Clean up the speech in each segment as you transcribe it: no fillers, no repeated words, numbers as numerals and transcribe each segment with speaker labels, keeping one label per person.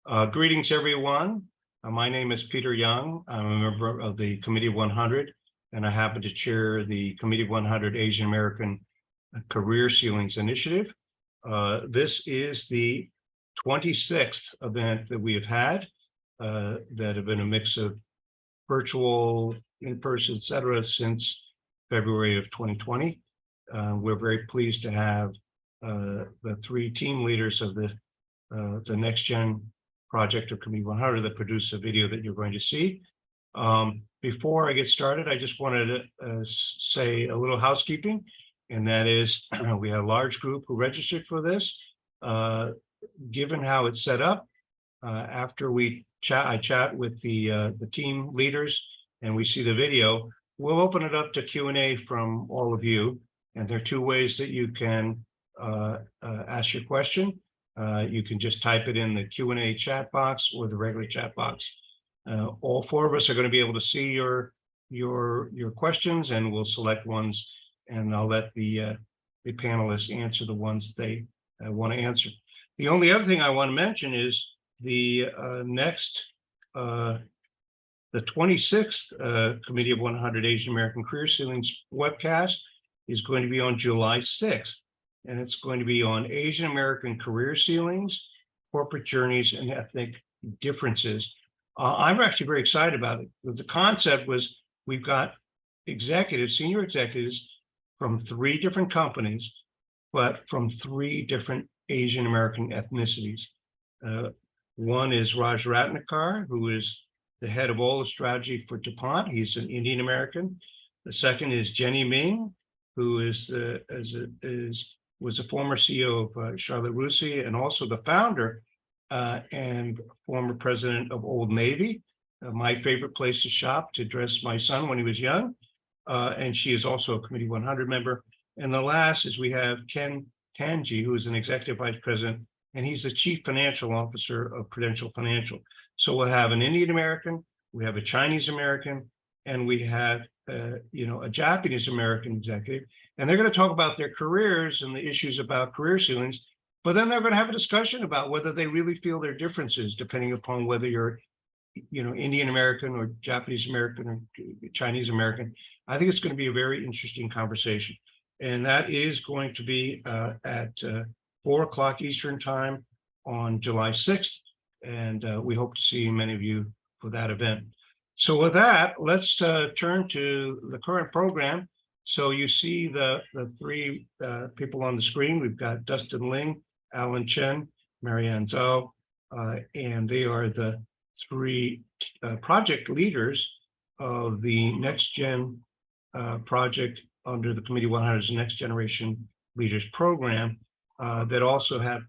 Speaker 1: Greetings, everyone. My name is Peter Young. I'm a member of the Committee 100, and I happen to chair the Committee 100 Asian American Career Ceilings Initiative. This is the 26th event that we have had that have been a mix of virtual, in-person, et cetera, since February of 2020. We're very pleased to have the three team leaders of the Next Gen project of Committee 100 that produced a video that you're going to see. Before I get started, I just wanted to say a little housekeeping, and that is we had a large group who registered for this. Given how it's set up, after I chat with the team leaders and we see the video, we'll open it up to Q&A from all of you. And there are two ways that you can ask your question. You can just type it in the Q&A chat box or the regular chat box. All four of us are going to be able to see your questions, and we'll select ones, and I'll let the panelists answer the ones they want to answer. The only other thing I want to mention is the 26th Committee of 100 Asian American Career Ceilings webcast is going to be on July 6th. And it's going to be on Asian American career ceilings, corporate journeys, and ethnic differences. I'm actually very excited about it. The concept was we've got executives, senior executives from three different companies, but from three different Asian American ethnicities. One is Raj Ratnakar, who is the head of all the strategy for DuPont. He's an Indian American. The second is Jenny Ming, who was a former CEO of Charlotte Russe and also the founder and former president of Old Navy, my favorite place to shop to dress my son when he was young. And she is also a Committee 100 member. And the last is we have Ken Tanji, who is an executive vice president, and he's the chief financial officer of Prudential Financial. So we'll have an Indian American, we have a Chinese American, and we have a Japanese American executive, and they're going to talk about their careers and the issues about career ceilings, but then they're going to have a discussion about whether they really feel their differences, depending upon whether you're, Indian American or Japanese American or Chinese American. I think it's going to be a very interesting conversation, and that is going to be at 4 o'clock Eastern time on July 6th, and we hope to see many of you for that event. So with that, let's turn to the current program. So you see the three people on the screen. We've got Dustin Ling, Chen, Marrian Zhou, and they are the three project leaders of the Next Gen project under the Committee 100's Next Generation Leaders Program that also have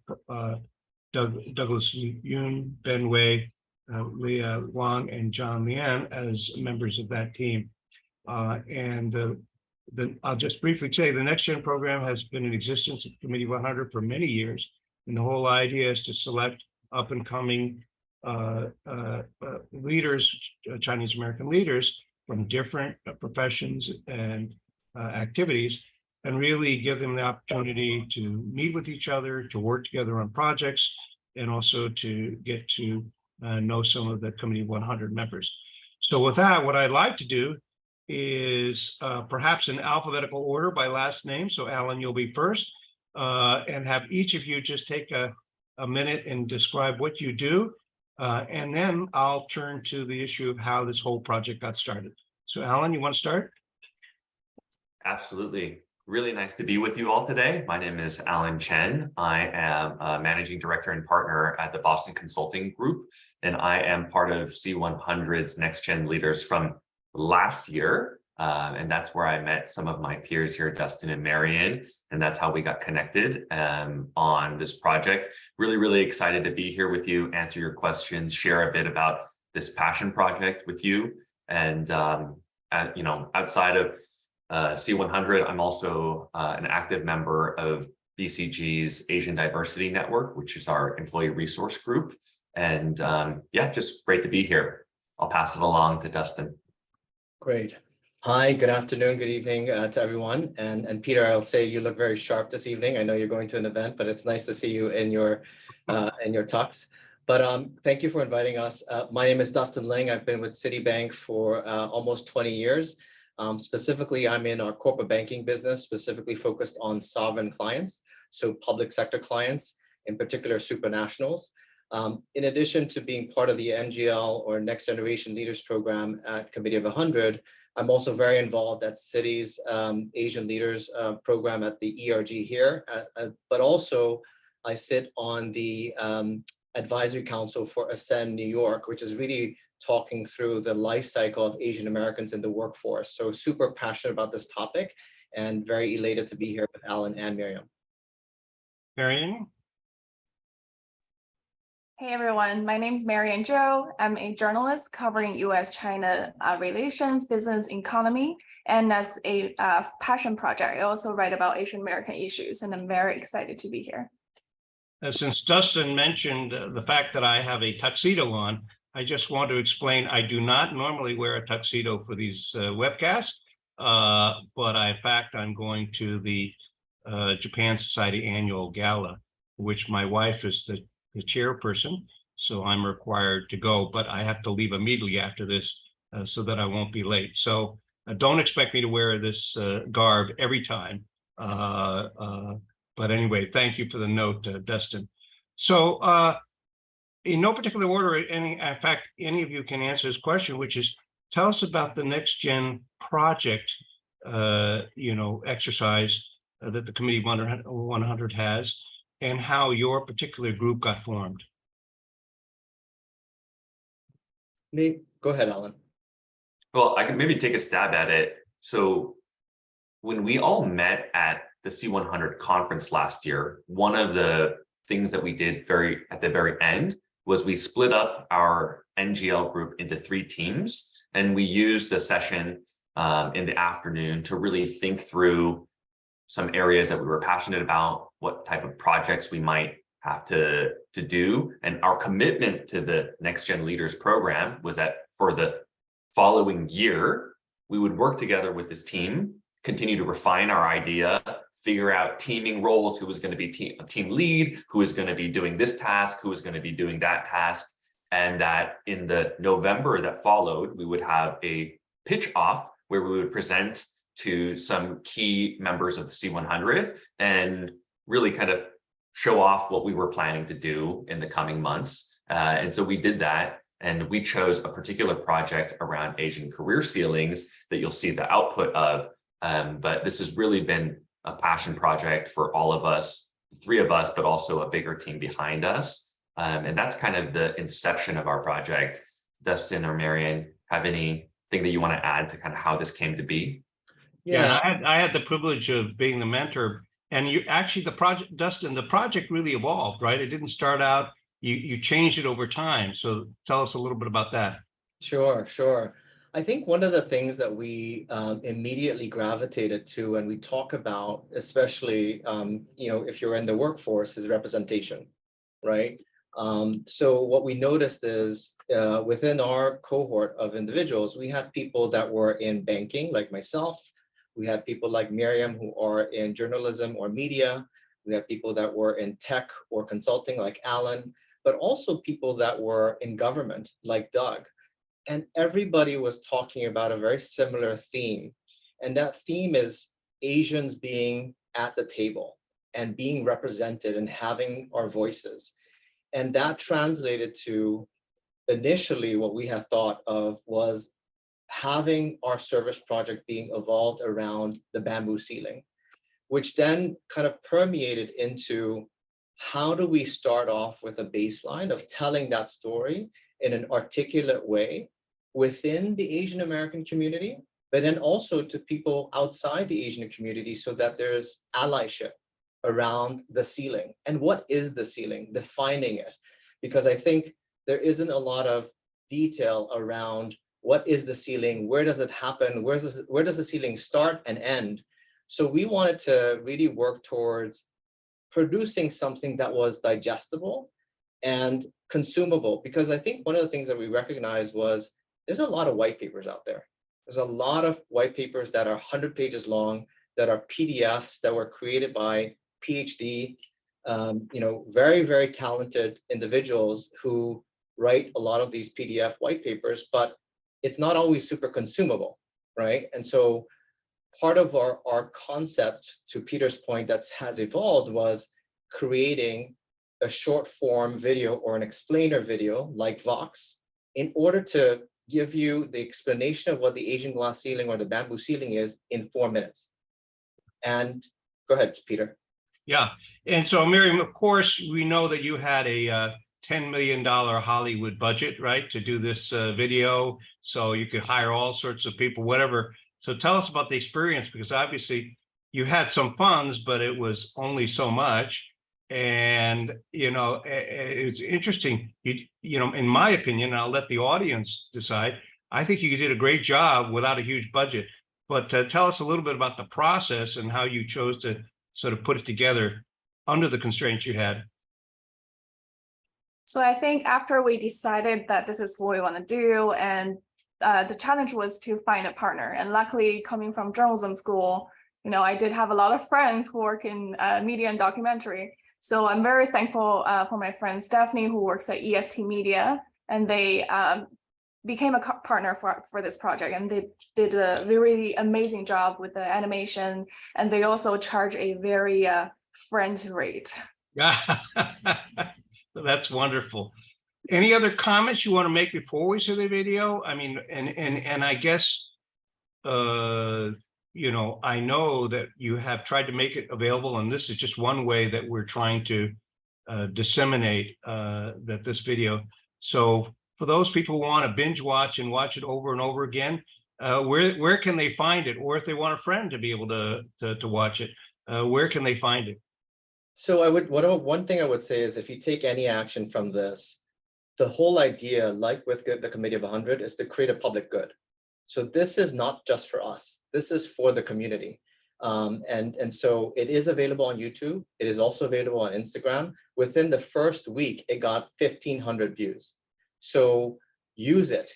Speaker 1: Douglas Yoon, Ben Wei, Lei Wang, and Lian as members of that team. I'll just briefly say the Next Gen program has been in existence at Committee 100 for many years, and the whole idea is to select up and coming leaders, Chinese American leaders from different professions and activities, and really give them the opportunity to meet with each other, to work together on projects, and also to get to know some of the Committee 100 members. So with that, what I'd like to do is perhaps in alphabetical order by last name. So Alan, you'll be first, and have each of you just take a minute and describe what you do. And then I'll turn to the issue of how this whole project got started. So Alan, you want to start?
Speaker 2: Absolutely. Really nice to be with you all today. My name is Chen. I am a managing director and partner at the Boston Consulting Group, and I am part of C100's Next Gen Leaders from last year. And that's where I met some of my peers here, Dustin and Marrian, and that's how we got connected on this project. Really, really excited to be here with you, answer your questions, share a bit about this passion project with you. And, outside of C100, I'm also an active member of BCG's Asian Diversity Network, which is our employee resource group. And just great to be here. I'll pass it along to Dustin.
Speaker 3: Great. Hi, good afternoon, good evening to everyone. And Peter, I'll say you look very sharp this evening. I know you're going to an event, but it's nice to see you in your talks. But thank you for inviting us. My name is Dustin Ling. I've been with Citibank for almost 20 years. Specifically, I'm in our corporate banking business, specifically focused on sovereign clients, so public sector clients, in particular supranationals. In addition to being part of the NGL or Next Generation Leaders Program at Committee of 100, I'm also very involved at Citi's Asian Leaders Program at the ERG here, but also I sit on the Advisory Council for Ascend New York, which is really talking through the life cycle of Asian Americans in the workforce. So super passionate about this topic and very elated to be here with Alan and Miriam.
Speaker 1: Marrian?
Speaker 4: Hey everyone, my name is Marrian Zhou. I'm a journalist covering US-China relations, business, economy, and as a passion project, I also write about Asian American issues, and I'm very excited to be here.
Speaker 1: Since Dustin mentioned the fact that I have a tuxedo on, I just want to explain I do not normally wear a tuxedo for these webcasts, but in fact, I'm going to the Japan Society Annual Gala, which my wife is the chairperson, so I'm required to go, but I have to leave immediately after this so that I won't be late. So don't expect me to wear this garb every time. But anyway, thank you for the note, Dustin. So in no particular order, in fact, any of you can answer this question, which is, tell us about the Next Gen project, exercise that the Committee 100 has, and how your particular group got formed.
Speaker 3: Go ahead, Alan.
Speaker 2: Well, I can maybe take a stab at it. So when we all met at the C100 conference last year, one of the things that we did at the very end was we split up our NGL group into 3 teams, and we used a session in the afternoon to really think through some areas that we were passionate about, what type of projects we might have to do. And our commitment to the Next Gen Leaders program was that for the following year, we would work together with this team, continue to refine our idea, figure out teaming roles, who was going to be team lead, who is going to be doing this task, who is going to be doing that task. And that in the November that followed, we would have a pitch off where we would present to some key members of the C100 and really kind of show off what we were planning to do in the coming months. And so we did that, and we chose a particular project around Asian career ceilings that you'll see the output of. But this has really been a passion project for all of us, the 3 of us, but also a bigger team behind us. And that's kind of the inception of our project. Dustin or Marrian, have anything that you want to add to kind of how this came to be?
Speaker 1: Yeah, I had the privilege of being the mentor, and you actually, the project, Dustin, the project really evolved, right? It didn't start out, you changed it over time. So tell us a little bit about that.
Speaker 3: Sure. I think one of the things that we immediately gravitated to when we talk about, especially, if you're in the workforce, is representation, right? So what we noticed is within our cohort of individuals, we had people that were in banking, like myself. We had people like Miriam who are in journalism or media. We had people that were in tech or consulting, like Alan, but also people that were in government, like Doug. And everybody was talking about a very similar theme. And that theme is Asians being at the table and being represented and having our voices. And that translated to initially what we had thought of was having our service project being evolved around the bamboo ceiling, which then kind of permeated into how do we start off with a baseline of telling that story in an articulate way within the Asian American community, but then also to people outside the Asian community so that there's allyship around the ceiling. And what is the ceiling? Defining it. Because I think there isn't a lot of detail around what is the ceiling, where does it happen, where does the ceiling start and end? So we wanted to really work towards producing something that was digestible and consumable, because I think one of the things that we recognized was there's a lot of white papers out there. There's a lot of white papers that are 100 pages long, that are PDFs that were created by PhD very, very talented individuals who write a lot of these PDF white papers, but it's not always super consumable, right? And so part of our concept, to Peter's point, that has evolved was creating a short form video or an explainer video like Vox in order to give you the explanation of what the Asian glass ceiling or the bamboo ceiling is in 4 minutes. And go ahead, Peter.
Speaker 1: Yeah, and so Miriam, of course, we know that you had a $10 million Hollywood budget, right, to do this video, so you could hire all sorts of people, whatever. So tell us about the experience, because obviously you had some funds, but it was only so much. And, it's interesting, in my opinion, and I'll let the audience decide, I think you did a great job without a huge budget. But tell us a little bit about the process and how you chose to sort of put it together under the constraints you had.
Speaker 4: So I think after we decided that this is what we want to do, and the challenge was to find a partner. And luckily, coming from journalism school, I did have a lot of friends who work in media and documentary. So I'm very thankful for my friend Stephanie, who works at EST Media, and they became a partner for this project, and they did a really amazing job with the animation, and they also charge a very friend rate.
Speaker 1: Yeah, that's wonderful. Any other comments you want to make before we see the video? I mean, and I guess, I know that you have tried to make it available, and this is just one way that we're trying to disseminate this video. So for those people who want to binge watch and watch it over and over again, where can they find it? Or if they want a friend to be able to watch it, where can they find it?
Speaker 3: So one thing I would say is, if you take any action from this, the whole idea, like with the Committee of 100, is to create a public good. So this is not just for us. This is for the community. And so it is available on YouTube. It is also available on Instagram. Within the first week, it got 1,500 views. So use it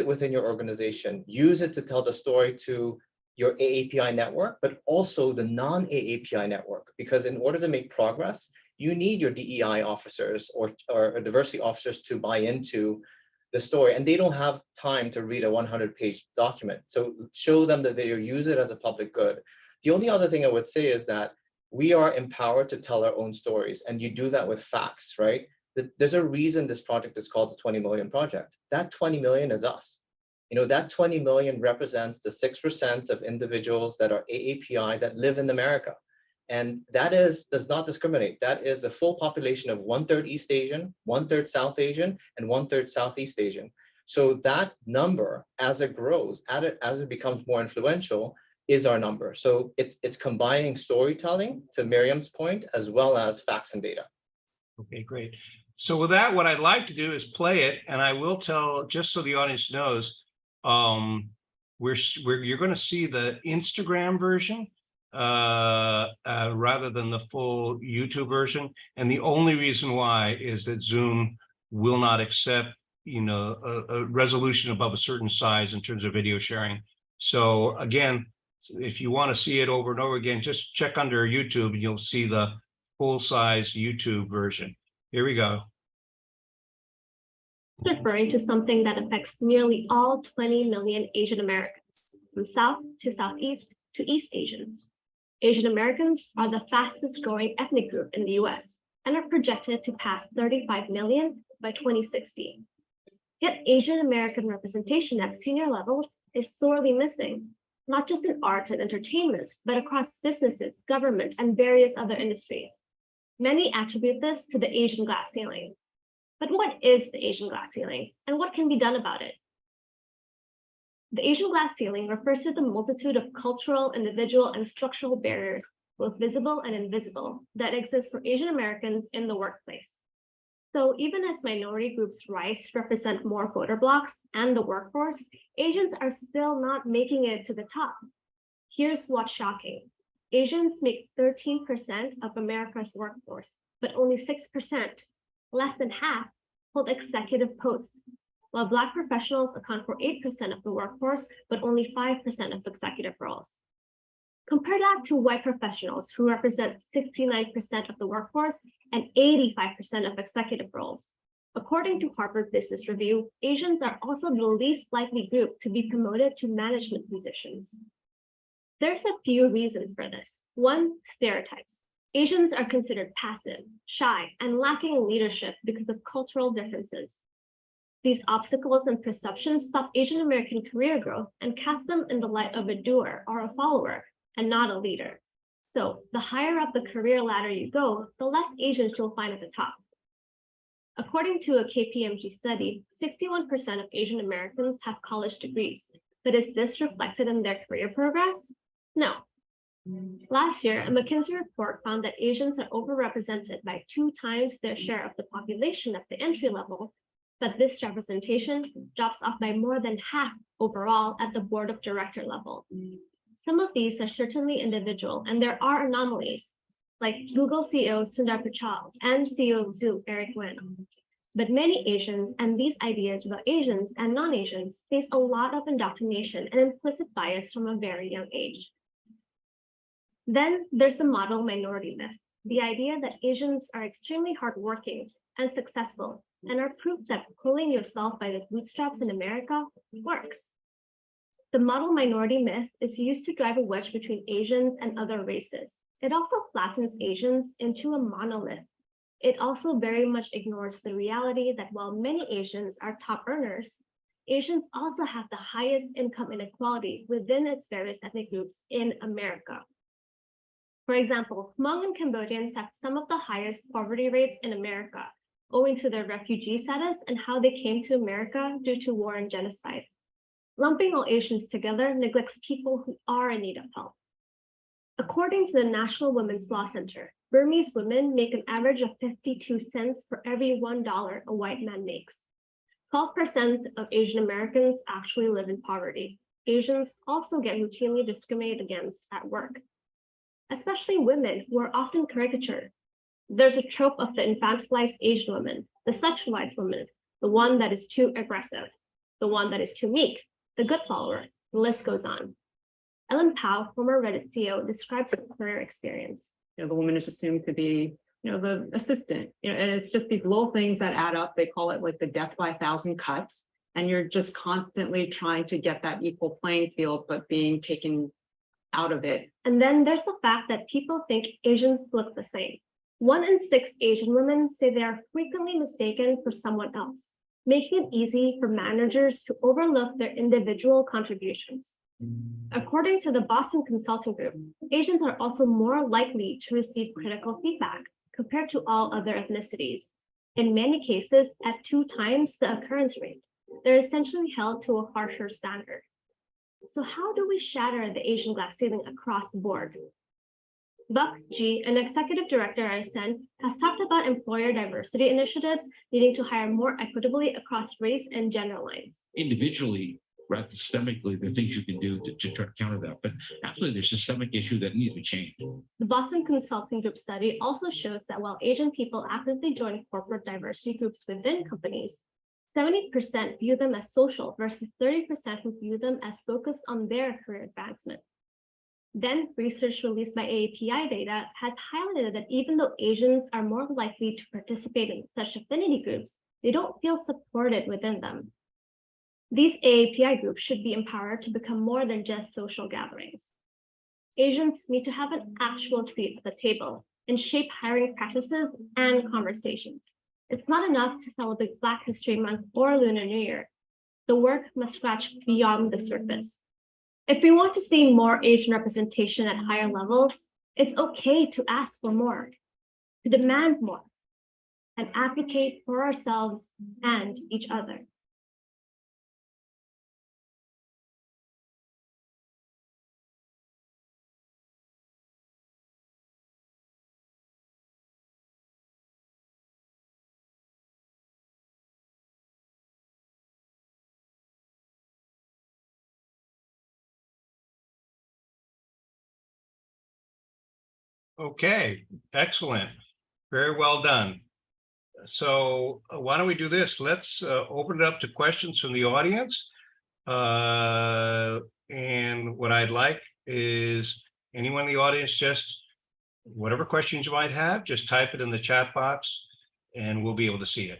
Speaker 3: within your organization. Use it to tell the story to your AAPI network, but also the non-AAPI network, because in order to make progress, you need your DEI officers or diversity officers to buy into the story, and they don't have time to read a 100-page document. So show them the video, use it as a public good. The only other thing I would say is that we are empowered to tell our own stories, and you do that with facts, right? There's a reason this project is called the 20 Million Project. That 20 million is us. That 20 million represents the 6% of individuals that are AAPI that live in America. And that does not discriminate. That is a full population of 1/3 East Asian, 1/3 South Asian, and 1/3 Southeast Asian. So that number, as it grows, as it becomes more influential, is our number. So it's combining storytelling, to Miriam's point, as well as facts and data.
Speaker 1: Okay, great. So with that, what I'd like to do is play it, and I will tell, just so the audience knows, you're going to see the Instagram version rather than the full YouTube version, and the only reason why is that Zoom will not accept a resolution above a certain size in terms of video sharing. So again, if you want to see it over and over again, just check under YouTube and you'll see the full-size YouTube version. Here we go.
Speaker 5: Referring to something that affects nearly all 20 million Asian Americans, from South to Southeast to East Asians. Asian Americans are the fastest growing ethnic group in the US and are projected to pass 35 million by 2060. Yet Asian American representation at senior levels is sorely missing, not just in arts and entertainment, but across businesses, government, and various other industries. Many attribute this to the Asian glass ceiling. But what is the Asian glass ceiling, and what can be done about it? The Asian glass ceiling refers to the multitude of cultural, individual, and structural barriers, both visible and invisible, that exist for Asian Americans in the workplace. So even as minority groups rise to represent more voter blocks and the workforce, Asians are still not making it to the top. Here's what's shocking. Asians make 13% of America's workforce, but only 6%, less than half, hold executive posts, while Black professionals account for 8% of the workforce, but only 5% of executive roles. Compare that to white professionals who represent 69% of the workforce and 85% of executive roles. According to Harvard Business Review, Asians are also the least likely group to be promoted to management positions. There's a few reasons for this. One, stereotypes. Asians are considered passive, shy, and lacking in leadership because of cultural differences. These obstacles and perceptions stop Asian American career growth and cast them in the light of a doer or a follower and not a leader. So the higher up the career ladder you go, the less Asians you'll find at the top. According to a KPMG study, 61% of Asian Americans have college degrees, but is this reflected in their career progress? No. Last year, a McKinsey report found that Asians are overrepresented by 2 times their share of the population at the entry level, but this representation drops off by more than half overall at the board of director level. Some of these are certainly individual, and there are anomalies, like Google CEO Sundar Pichai and CEO of Zhou, Eric Wen. But many Asians and these ideas about Asians and non-Asians face a lot of indoctrination and implicit bias from a very young age. Then there's the model minority myth, the idea that Asians are extremely hardworking and successful and are proof that pulling yourself by the bootstraps in America works. The model minority myth is used to drive a wedge between Asians and other races. It also flattens Asians into a monolith. It also very much ignores the reality that while many Asians are top earners, Asians also have the highest income inequality within its various ethnic groups in America. For example, Hmong and Cambodians have some of the highest poverty rates in America, owing to their refugee status and how they came to America due to war and genocide. Lumping all Asians together neglects people who are in need of help. According to the National Women's Law Center, Burmese women make an average of 52 cents for every $1 a white man makes. 12% of Asian Americans actually live in poverty. Asians also get routinely discriminated against at work, especially women who are often caricatured. There's a trope of the infantilized Asian woman, the sexualized woman, the one that is too aggressive, the one that is too meek, the good follower, the list goes on. Ellen Pao, former Reddit CEO, describes her career experience.
Speaker 6: The woman is assumed to be, the assistant. And it's just these little things that add up. They call it like the death by 1,000 cuts. And you're just constantly trying to get that equal playing field, but being taken out of it.
Speaker 5: And then there's the fact that people think Asians look the same. 1 in 6 Asian women say they are frequently mistaken for someone else, making it easy for managers to overlook their individual contributions. According to the Boston Consulting Group, Asians are also more likely to receive critical feedback compared to all other ethnicities. In many cases, at 2 times the occurrence rate. They're essentially held to a harsher standard. So how do we shatter the Asian glass ceiling across the board? Buck G, an executive director at Chen, has talked about employer diversity initiatives needing to hire more equitably across race and gender lines.
Speaker 7: Individually, rather systemically, there are things you can do to try to counter that. But absolutely, there's a systemic issue that needs to be changed.
Speaker 5: The Boston Consulting Group study also shows that while Asian people actively join corporate diversity groups within companies, 70% view them as social versus 30% who view them as focused on their career advancement. Then, research released by AAPI data has highlighted that even though Asians are more likely to participate in such affinity groups, they don't feel supported within them. These AAPI groups should be empowered to become more than just social gatherings. Asians need to have an actual seat at the table and shape hiring practices and conversations. It's not enough to celebrate Black History Month or Lunar New Year. The work must scratch beyond the surface. If we want to see more Asian representation at higher levels, it's okay to ask for more, to demand more, and advocate for ourselves and each other.
Speaker 1: Okay, excellent. Very well done. So why don't we do this? Let's open it up to questions from the audience. And what I'd like is anyone in the audience, just whatever questions you might have, just type it in the chat box and we'll be able to see it.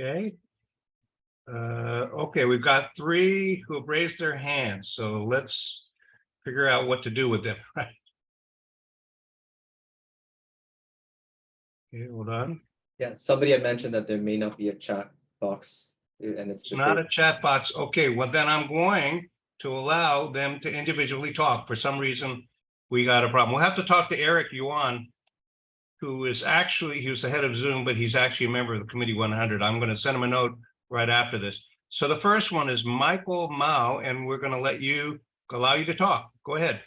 Speaker 1: Okay. Okay, we've got 3 who have raised their hands, so let's figure out what to do with them, right? Okay, hold on.
Speaker 3: Yeah, somebody had mentioned that there may not be a chat box and it's
Speaker 1: It's not a
Speaker 3: disabled.
Speaker 1: chat box. Okay, well, then I'm going to allow them to individually talk. For some reason, we got a problem. We'll have to talk to Eric Yuan, who is actually, he was the head of Zoom, but he's actually a member of the Committee 100. I'm going to send him a note right after this. So the first one is Michael Mao, and we're going to allow you to talk. Go ahead.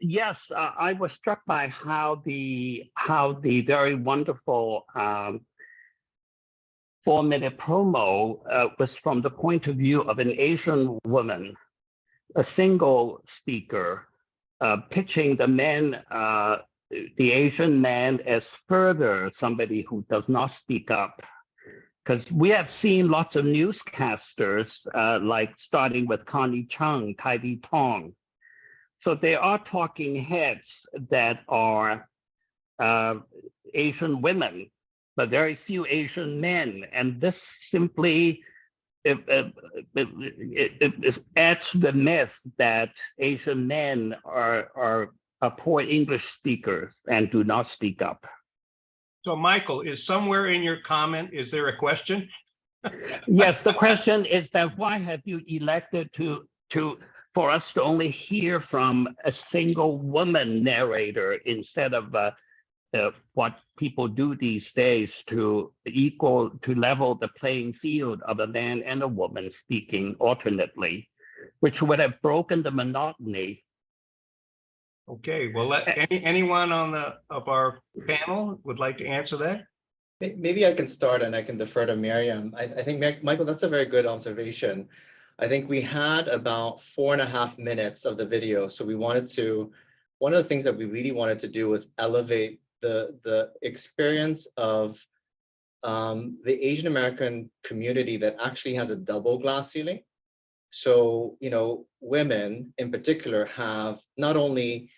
Speaker 8: Yes, I was struck by how the very wonderful 4-minute promo was from the point of view of an Asian woman, a single speaker, pitching the men, the Asian man as further somebody who does not speak up. Because we have seen lots of newscasters, like starting with Connie Chung, Tai Li Tong. So there are talking heads that are Asian women, but very few Asian men. And this simply it adds to the myth that Asian men are poor English speakers and do not speak up.
Speaker 1: So Michael, is somewhere in your comment, is there a question?
Speaker 8: Yes, the question is that why have you elected for us to only hear from a single woman narrator instead of what people do these days to level the playing field of a man and a woman speaking alternately, which would have broken the monotony.
Speaker 1: Okay, well, anyone of our panel would like to answer that?
Speaker 3: Maybe I can start and I can defer to Miriam. I think, Michael, that's a very good observation. I think we had about 4.5 minutes of the video. So one of the things that we really wanted to do was elevate the experience of the Asian American community that actually has a double glass ceiling. So, women in particular have not only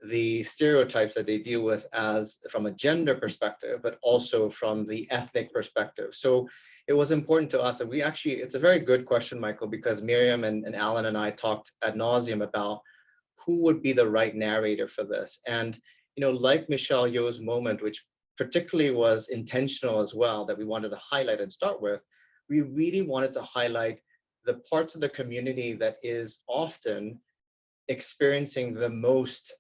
Speaker 3: the stereotypes that they deal with as from a gender perspective, but also from the ethnic perspective. So it was important to us, and it's a very good question, Michael, because Miriam and Alan and I talked ad nauseum about who would be the right narrator for this. And, like Michelle Yeoh's moment, which particularly was intentional as well, that we wanted to highlight and start with, we really wanted to highlight the parts of the community that is often experiencing the most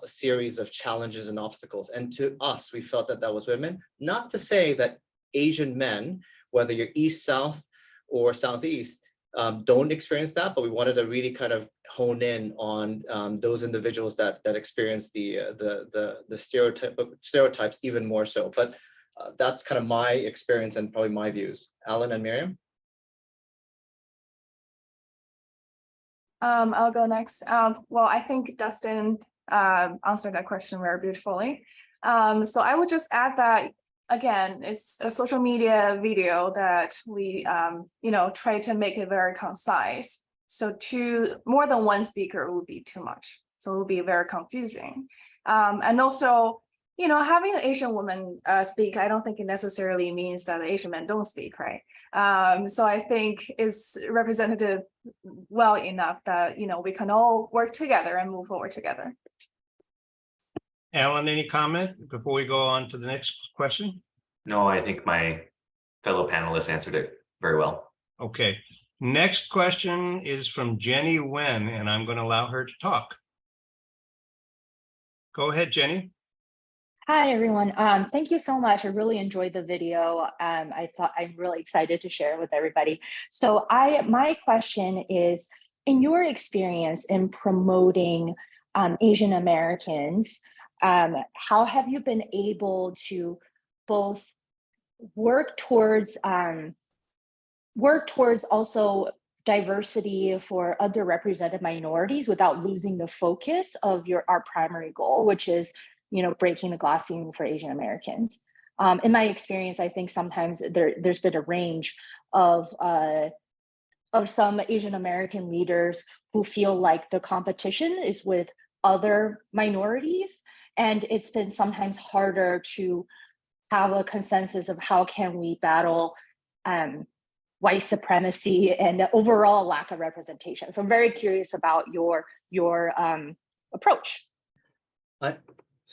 Speaker 3: series of challenges and obstacles. And to us, we felt that that was women. Not to say that Asian men, whether you're East, South, or Southeast, don't experience that, but we wanted to really kind of hone in on those individuals that experience the stereotypes even more so. But that's kind of my experience and probably my views. Alan and Miriam?
Speaker 4: I'll go next. Well, I think Dustin answered that question very beautifully. So I would just add that, again, it's a social media video that we, try to make it very concise. So more than one speaker would be too much. So it would be very confusing. And also, having an Asian woman speak, I don't think it necessarily means that the Asian men don't speak, right? So I think it's representative well enough that, we can all work together and move forward together.
Speaker 1: Alan, any comment before we go on to the next question?
Speaker 2: No, I think my fellow panelists answered it very well.
Speaker 1: Okay, next question is from Jenny Wen, and I'm going to allow her to talk. Go ahead, Jenny.
Speaker 9: Hi, everyone. Thank you so much. I really enjoyed the video. I'm really excited to share it with everybody. So my question is, in your experience in promoting Asian Americans, how have you been able to both work towards also diversity for underrepresented minorities without losing the focus of our primary goal, which is, breaking the glass ceiling for Asian Americans. In my experience, I think sometimes there's been a range of some Asian American leaders who feel like the competition is with other minorities, and it's been sometimes harder to have a consensus of how can we battle white supremacy and overall lack of representation. So I'm very curious about your approach.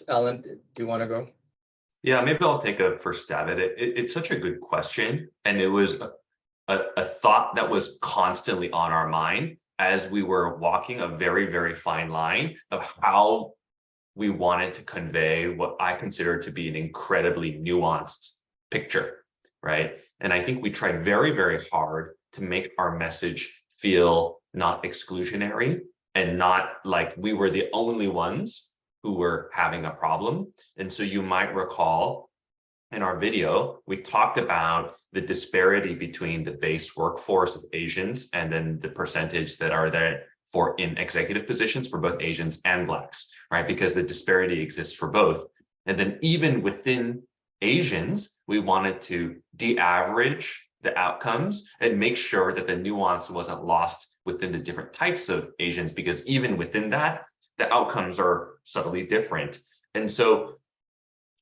Speaker 3: Alan, do you want to go?
Speaker 2: Yeah, maybe I'll take a first stab at it. It's such a good question. And it was a thought that was constantly on our mind as we were walking a very, very fine line of how we wanted to convey what I consider to be an incredibly nuanced picture, right? And I think we tried very, very hard to make our message feel not exclusionary and not like we were the only ones who were having a problem. And so you might recall in our video, we talked about the disparity between the base workforce of Asians and then the percentage that are there for in executive positions for both Asians and Blacks, right? Because the disparity exists for both. And then even within Asians, we wanted to de-average the outcomes and make sure that the nuance wasn't lost within the different types of Asians, because even within that, the outcomes are subtly different. And so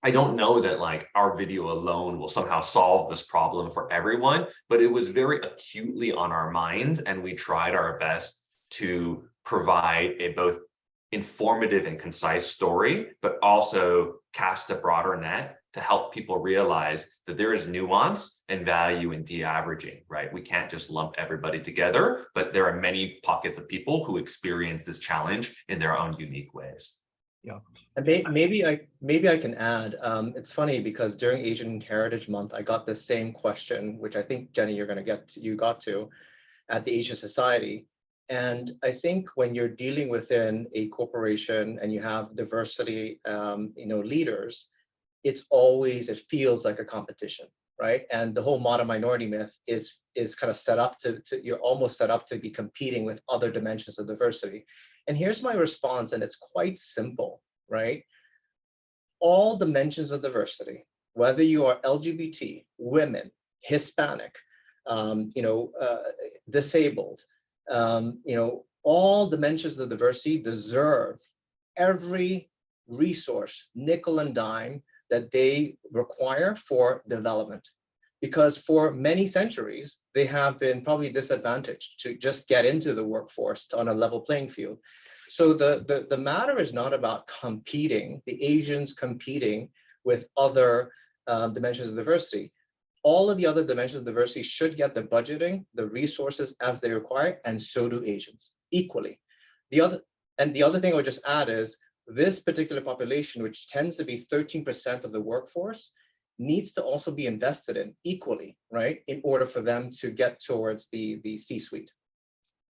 Speaker 2: I don't know that like our video alone will somehow solve this problem for everyone, but it was very acutely on our minds, and we tried our best to provide a both informative and concise story, but also cast a broader net to help people realize that there is nuance and value in de-averaging, right? We can't just lump everybody together, but there are many pockets of people who experience this challenge in their own unique ways.
Speaker 1: Yeah.
Speaker 3: And maybe I can add, it's funny because during Asian Heritage Month, I got the same question, which I think, Jenny, you got to at the Asian Society. And I think when you're dealing within a corporation and you have diversity, leaders, it feels like a competition, right? And the whole modern minority myth is kind of set up you're almost set up to be competing with other dimensions of diversity. And here's my response, and it's quite simple, right? All dimensions of diversity, whether you are LGBT, women, Hispanic, disabled, all dimensions of diversity deserve every resource, nickel and dime, that they require for development. Because for many centuries, they have been probably disadvantaged to just get into the workforce on a level playing field. So the matter is not about competing, the Asians competing with other dimensions of diversity. All of the other dimensions of diversity should get the budgeting, the resources as they require, and so do Asians equally. The other thing I would just add is this particular population, which tends to be 13% of the workforce, needs to also be invested in equally, right? In order for them to get towards the C-suite.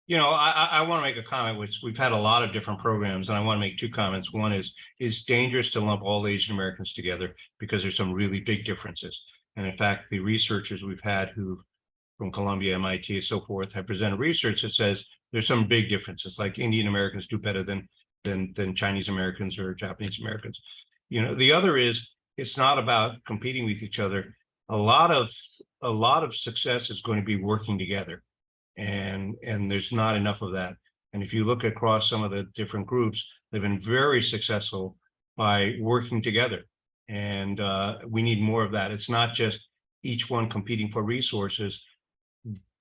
Speaker 1: I want to make a comment, which we've had a lot of different programs, and I want to make two comments. One is it's dangerous to lump all Asian Americans together because there's some really big differences. And in fact, the researchers we've had who from Columbia, MIT, and so forth have presented research that says there's some big differences, like Indian Americans do better than Chinese Americans or Japanese Americans. The other is it's not about competing with each other. A lot of success is going to be working together, and there's not enough of that. And if you look across some of the different groups, they've been very successful by working together. And we need more of that. It's not just each one competing for resources.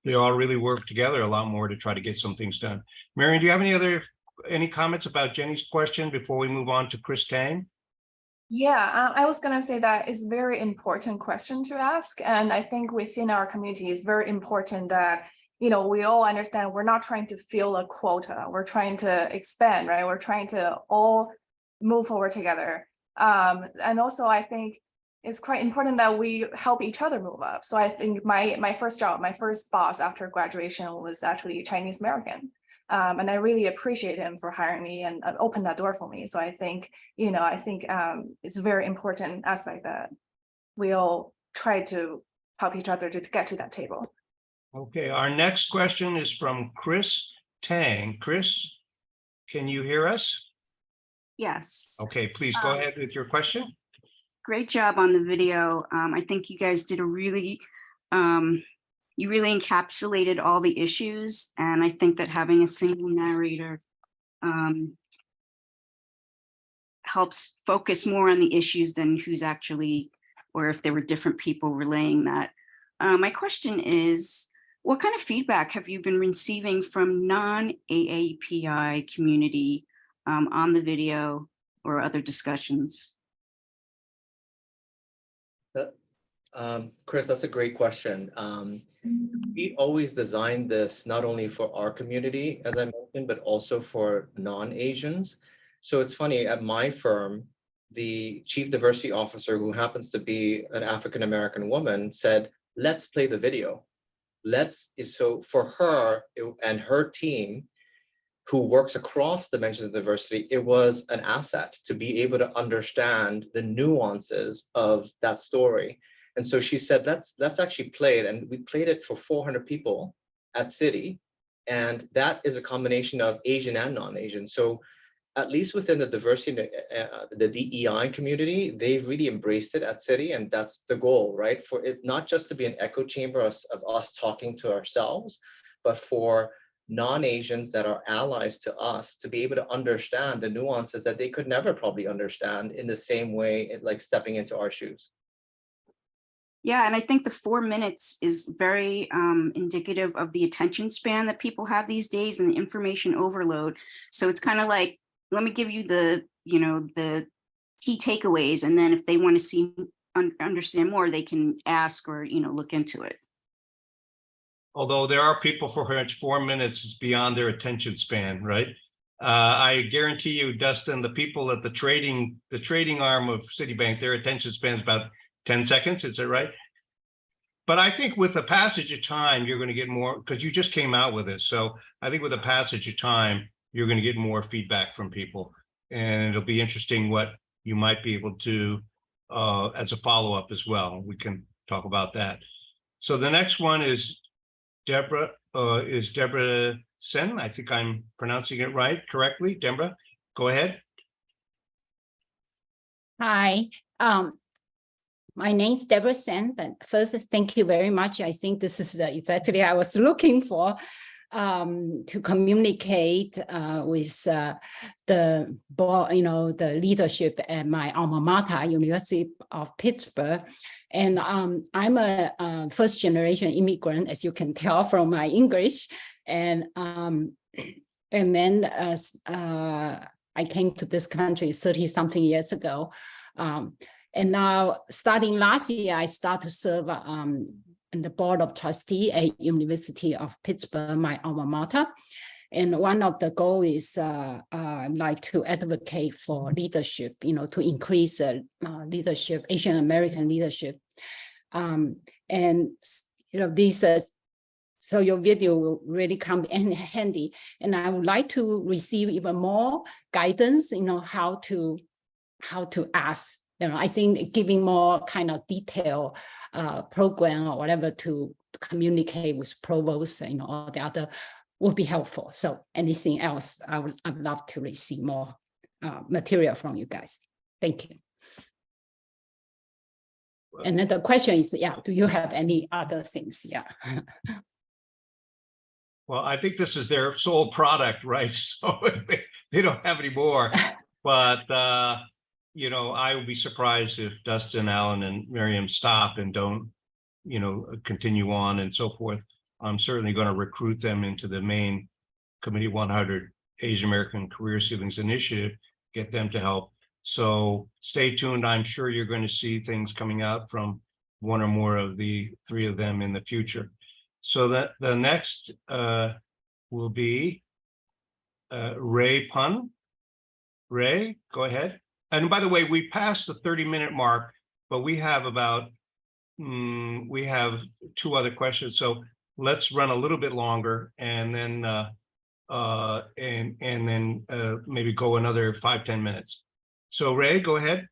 Speaker 1: They all really work together a lot more to try to get some things done. Marrian, do you have any comments about Jenny's question before we move on to Chris Tang?
Speaker 4: Yeah, I was going to say that it's a very important question to ask. And I think within our community, it's very important that, we all understand we're not trying to fill a quota. We're trying to expand, right? We're trying to all move forward together. And also, I think it's quite important that we help each other move up. So I think my first boss after graduation was actually Chinese American. And I really appreciate him for hiring me and opened that door for me. So I think, it's a very important aspect that we all try to help each other to get to that table.
Speaker 1: Okay, our next question is from Chris Tang. Chris, can you hear us?
Speaker 10: Yes.
Speaker 1: Okay, please go ahead with your question.
Speaker 10: Great job on the video. I think you guys did a really, you really encapsulated all the issues. And I think that having a single narrator helps focus more on the issues than who's actually, or if there were different people relaying that. My question is, what kind of feedback have you been receiving from non-AAPI community on the video or other discussions?
Speaker 3: Chris, that's a great question. We always designed this not only for our community, as I mentioned, but also for non-Asians. So it's funny, at my firm, the chief diversity officer, who happens to be an African-American woman, said, let's play the video. So for her and her team, who works across dimensions of diversity, it was an asset to be able to understand the nuances of that story. And so she said, let's actually play it. And we played it for 400 people at Citi. And that is a combination of Asian and non-Asian. So at least within the diversity, the DEI community, they've really embraced it at Citi. And that's the goal, right? For it not just to be an echo chamber of us talking to ourselves, but for non-Asians that are allies to us to be able to understand the nuances that they could never probably understand in the same way, like stepping into our shoes.
Speaker 10: Yeah, and I think the 4 minutes is very indicative of the attention span that people have these days and the information overload. So it's kind of like, let me give you the, the key takeaways, and then if they want to see, understand more, they can ask or, look into it.
Speaker 1: Although there are people for which 4 minutes is beyond their attention span, right? I guarantee you, Dustin, the people at the trading arm of Citibank, their attention span is about 10 seconds, is that right? But I think with the passage of time, you're going to get more, because you just came out with this. So I think with the passage of time, you're going to get more feedback from people. And it'll be interesting what you might be able to, as a follow-up as well. We can talk about that. So the next one is Deborah Sen. I think I'm pronouncing it correctly. Deborah, go ahead.
Speaker 11: Hi, my name is Deborah Sen, but first, thank you very much. I think this is exactly I was looking for to communicate with the board, the leadership at my alma mater, University of Pittsburgh. And I'm a first generation immigrant, as you can tell from my English. And then I came to this country 30 something years ago. And now, starting last year, I started to serve in the board of trustee at University of Pittsburgh, my alma mater. And one of the goals is I'd like to advocate for leadership, to increase leadership, Asian American leadership. And these, so your video will really come in handy. And I would like to receive even more guidance, how to ask. I think giving more kind of detailed program or whatever to communicate with provost, or the other would be helpful. So anything else, I'd love to receive more material from you guys. Thank you. And then the question is, do you have any other things? Yeah.
Speaker 1: Well, I think this is their sole product, right? So they don't have any more. But I would be surprised if Dustin, Alan, and Miriam stop and don't, continue on and so forth. I'm certainly going to recruit them into the main Committee 100 Asian American Career Ceilings Initiative, get them to help. So stay tuned. I'm sure you're going to see things coming out from one or more of the three of them in the future. So that the next will be Ray Pun. Ray, go ahead. And by the way, we passed the 30-minute mark, but we have about we have two other questions. So let's run a little bit longer, and then maybe go another 5-10 minutes. So Ray, go ahead.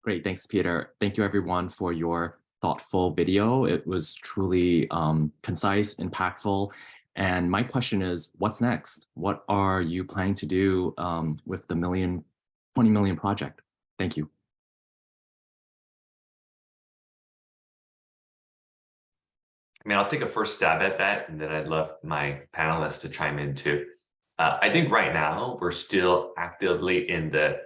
Speaker 12: Great, thanks, Peter. Thank you, everyone, for your thoughtful video. It was truly concise, impactful. And my question is, what's next? What are you planning to do with the 20 million project? Thank you.
Speaker 2: I mean, I'll take a first stab at that, and then I'd love my panelists to chime in too. I think right now we're still actively in the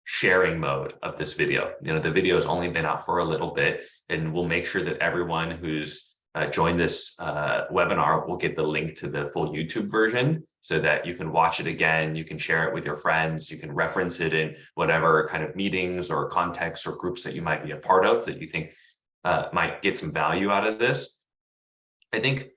Speaker 2: sharing mode of this video. You know, the video has only been out for a little bit, and we'll make sure that everyone who's joined this webinar will get the link to the full YouTube version so that you can watch it again, you can share it with your friends, you can reference it in whatever kind of meetings or contexts or groups that you might be a part of that you think might get some value out of this. I think,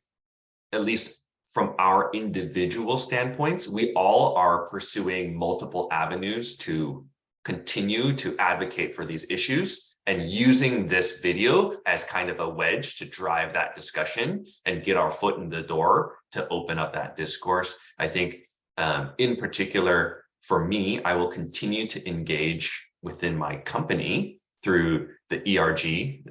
Speaker 2: at least from our individual standpoints, we all are pursuing multiple avenues to continue to advocate for these issues, and using this video as kind of a wedge to drive that discussion and get our foot in the door to open up that discourse. I think in particular, for me, I will continue to engage within my company through the ERG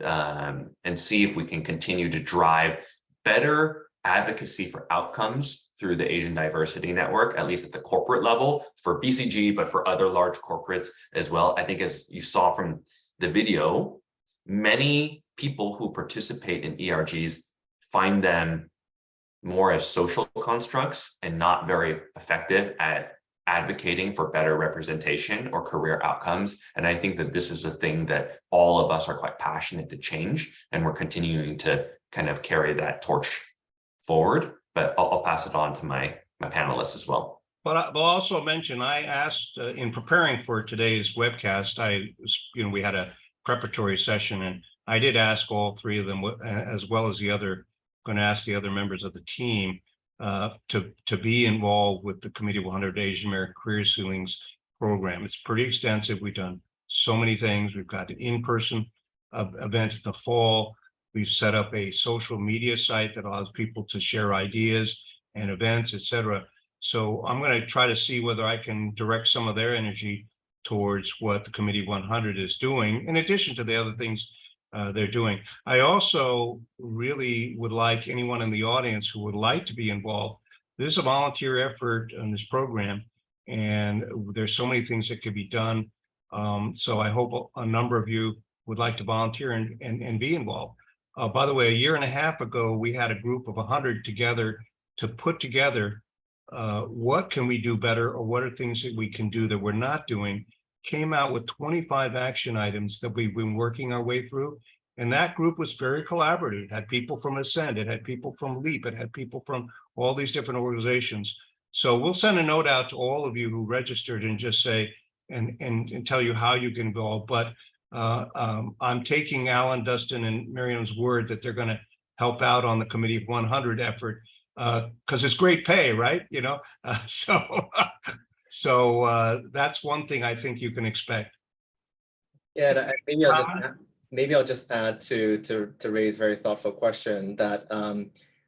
Speaker 2: and see if we can continue to drive better advocacy for outcomes through the Asian Diversity Network, at least at the corporate level for BCG, but for other large corporates as well. I think, as you saw from the video, many people who participate in ERGs find them more as social constructs and not very effective at advocating for better representation or career outcomes. And I think that this is a thing that all of us are quite passionate to change, and we're continuing to kind of carry that torch forward. But I'll pass it on to my panelists as well.
Speaker 1: But I'll also mention, I asked in preparing for today's webcast, we had a preparatory session, and I did ask all three of them, as well as going to ask the other members of the team to be involved with the Committee of 100 Asian American Career Ceilings program. It's pretty extensive. We've done so many things. We've got an in-person event in the fall. We've set up a social media site that allows people to share ideas and events, etc. So I'm going to try to see whether I can direct some of their energy towards what the Committee 100 is doing, in addition to the other things they're doing. I also really would like anyone in the audience who would like to be involved. This is a volunteer effort in this program, and there's so many things that could be done. So I hope a number of you would like to volunteer and be involved. By the way, a year and a half ago, we had a group of 100 together to put together what can we do better, or what are things that we can do that we're not doing. Came out with 25 action items that we've been working our way through. And that group was very collaborative. It had people from Ascend, it had people from LEAP, it had people from all these different organizations. So we'll send a note out to all of you who registered and just say, and tell you how you can go. But I'm taking Alan, Dustin, and Marrian's word that they're going to help out on the Committee of 100 effort, because it's great pay, right? You know, so that's one thing I think you can expect.
Speaker 3: Yeah, and maybe I'll just add to Ray's very thoughtful question that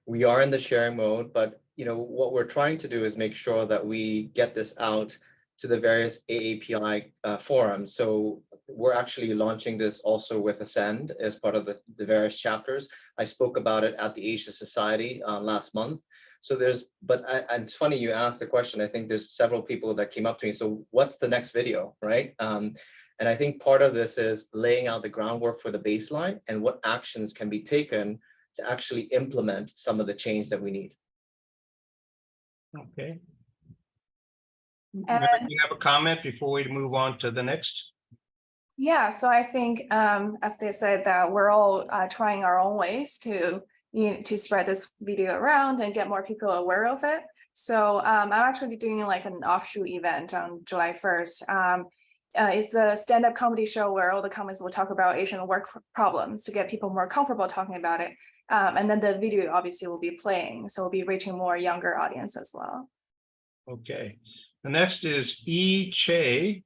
Speaker 3: we are in the sharing mode, but what we're trying to do is make sure that we get this out to the various AAPI forums. So we're actually launching this also with Ascend as part of the various chapters. I spoke about it at the Asia Society last month. So and it's funny you asked the question. I think there's several people that came up to me. So what's the next video, right? And I think part of this is laying out the groundwork for the baseline and what actions can be taken to actually implement some of the change that we need.
Speaker 1: Okay. Do you have a comment before we move on to the next?
Speaker 4: Yeah, so I think, as they said, that we're all trying our own ways to spread this video around and get more people aware of it. So I'm actually doing like an offshoot event on July 1st. It's a stand-up comedy show where all the comics will talk about Asian work problems to get people more comfortable talking about it. And then the video obviously will be playing, so we'll be reaching more younger audience as well.
Speaker 1: Okay. The next is E. Che.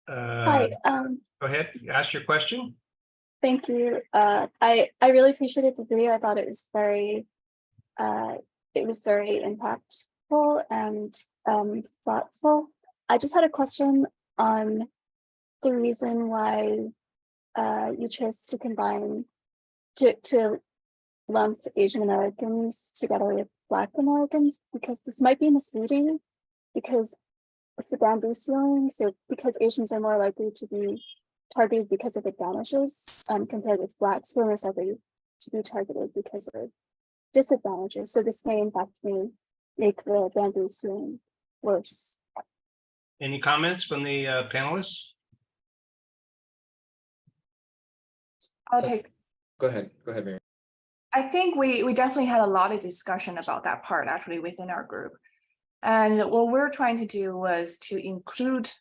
Speaker 13: Hi.
Speaker 1: Go ahead, ask your question.
Speaker 13: Thank you. I really appreciated the video. I thought it was very impactful and thoughtful. I just had a question on the reason why you chose to combine to lump Asian Americans together with Black Americans, because this might be misleading because it's a bamboo ceiling. So because Asians are more likely to be targeted because of advantages compared with Blacks who are most likely to be targeted because of disadvantages. So this may in fact make the bamboo ceiling worse.
Speaker 1: Any comments from the panelists?
Speaker 4: I'll take.
Speaker 3: Go ahead, Mary.
Speaker 4: I think we definitely had a lot of discussion about that part actually within our group. And what we're trying to do was to include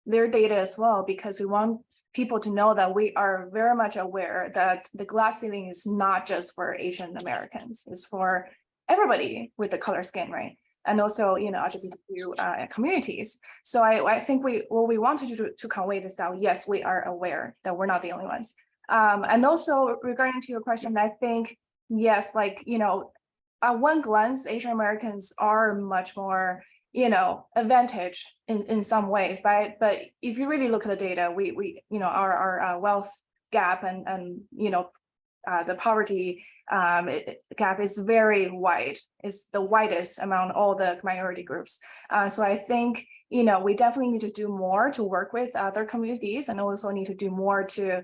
Speaker 4: their data as well, because we want people to know that we are very much aware that the glass ceiling is not just for Asian Americans, it's for everybody with the color skin, right? And also, LGBTQ communities. So I think what we want to do to convey is that, yes, we are aware that we're not the only ones. And also regarding to your question, I think, yes, at one glance, Asian Americans are much more, advantage in some ways, but if you really look at the data, we our wealth gap and the poverty gap is very wide. It's the widest among all the minority groups. So I think, we definitely need to do more to work with other communities, and also need to do more to,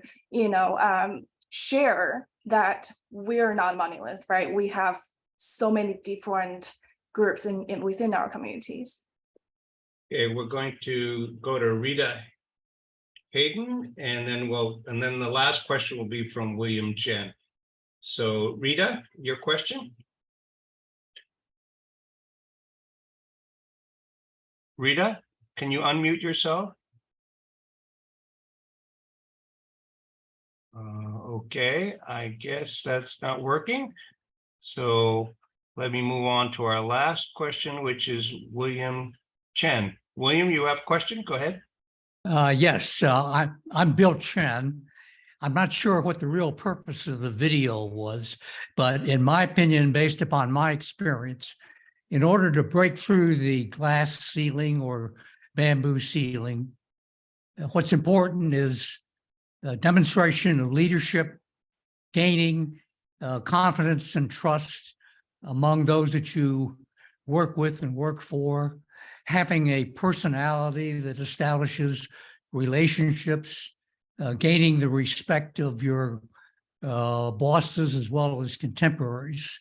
Speaker 4: share that we're not monolith, right? We have so many different groups within our communities.
Speaker 1: Okay, we're going to go to Rita Hayden, and then the last question will be from William Chen. So Rita, your question? Rita, can you unmute yourself? Okay, I guess that's not working. So let me move on to our last question, which is William Chen. William, you have a question? Go ahead.
Speaker 14: Yes, I'm Bill Chen. I'm not sure what the real purpose of the video was, but in my opinion, based upon my experience, in order to break through the glass ceiling or bamboo ceiling, what's important is a demonstration of leadership, gaining confidence and trust among those that you work with and work for, having a personality that establishes relationships, gaining the respect of your bosses as well as contemporaries.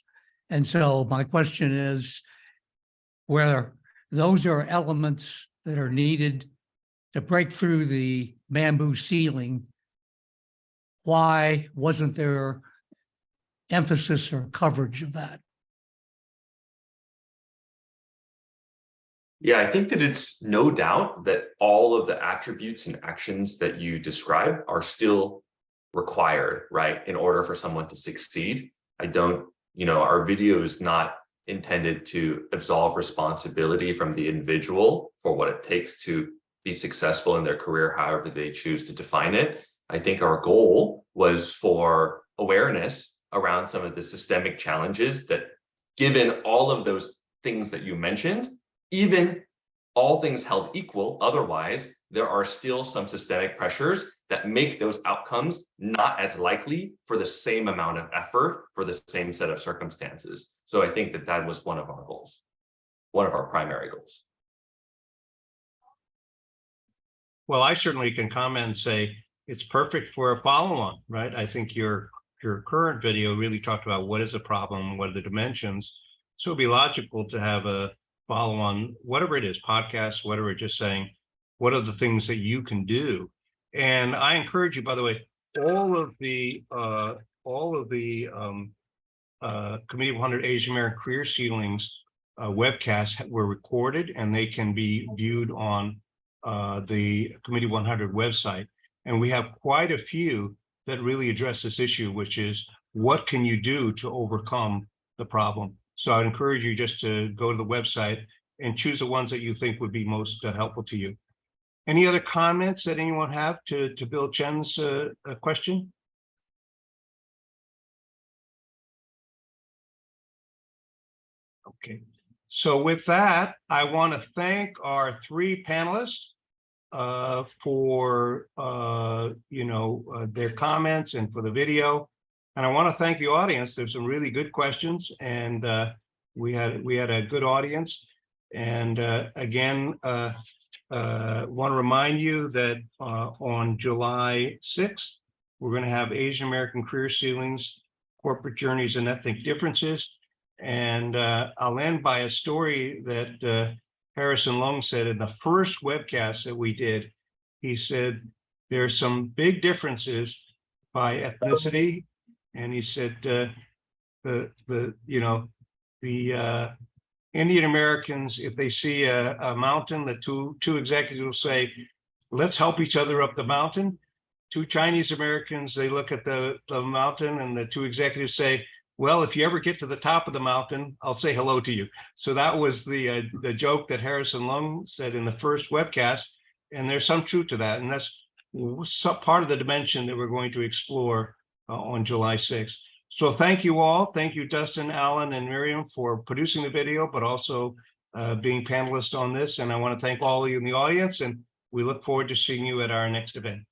Speaker 14: And so my question is, whether those are elements that are needed to break through the bamboo ceiling, why wasn't there emphasis or coverage of that?
Speaker 2: Yeah, I think that it's no doubt that all of the attributes and actions that you describe are still required, right, in order for someone to succeed. Our video is not intended to absolve responsibility from the individual for what it takes to be successful in their career, however they choose to define it. I think our goal was for awareness around some of the systemic challenges that, given all of those things that you mentioned, even all things held equal, otherwise, there are still some systemic pressures that make those outcomes not as likely for the same amount of effort for the same set of circumstances. So I think that was one of our goals, one of our primary goals.
Speaker 1: Well, I certainly can comment and say it's perfect for a follow-on, right? I think your current video really talked about what is a problem, what are the dimensions. So it'd be logical to have a follow-on, whatever it is, podcast, whatever, just saying, what are the things that you can do? And I encourage you, by the way, all of the Committee of 100 Asian American Career Ceilings webcasts were recorded, and they can be viewed on the Committee 100 website. And we have quite a few that really address this issue, which is what can you do to overcome the problem? So I'd encourage you just to go to the website and choose the ones that you think would be most helpful to you. Any other comments that anyone have to Bill Chen's question? Okay, so with that, I want to thank our three panelists for their comments and for the video. And I want to thank the audience. There's some really good questions, and we had a good audience. And again, want to remind you that on July 6th, we're going to have Asian American career ceilings, corporate journeys, and ethnic differences. And I'll end by a story that Harrison Long said in the first webcast that we did. He said there's some big differences by ethnicity, and he said the Indian Americans, if they see a mountain, the two executives will say, "Let's help each other up the mountain." Two Chinese Americans, they look at the mountain, and the two executives say, "Well, if you ever get to the top of the mountain, I'll say hello to you." So that was the joke that Harrison Lung said in the first webcast, and there's some truth to that, and that's part of the dimension that we're going to explore on July 6th. So thank you all. Thank you, Dustin, Alan, and Miriam, for producing the video, but also being panelists on this. And I want to thank all of you in the audience, and we look forward to seeing you at our next event.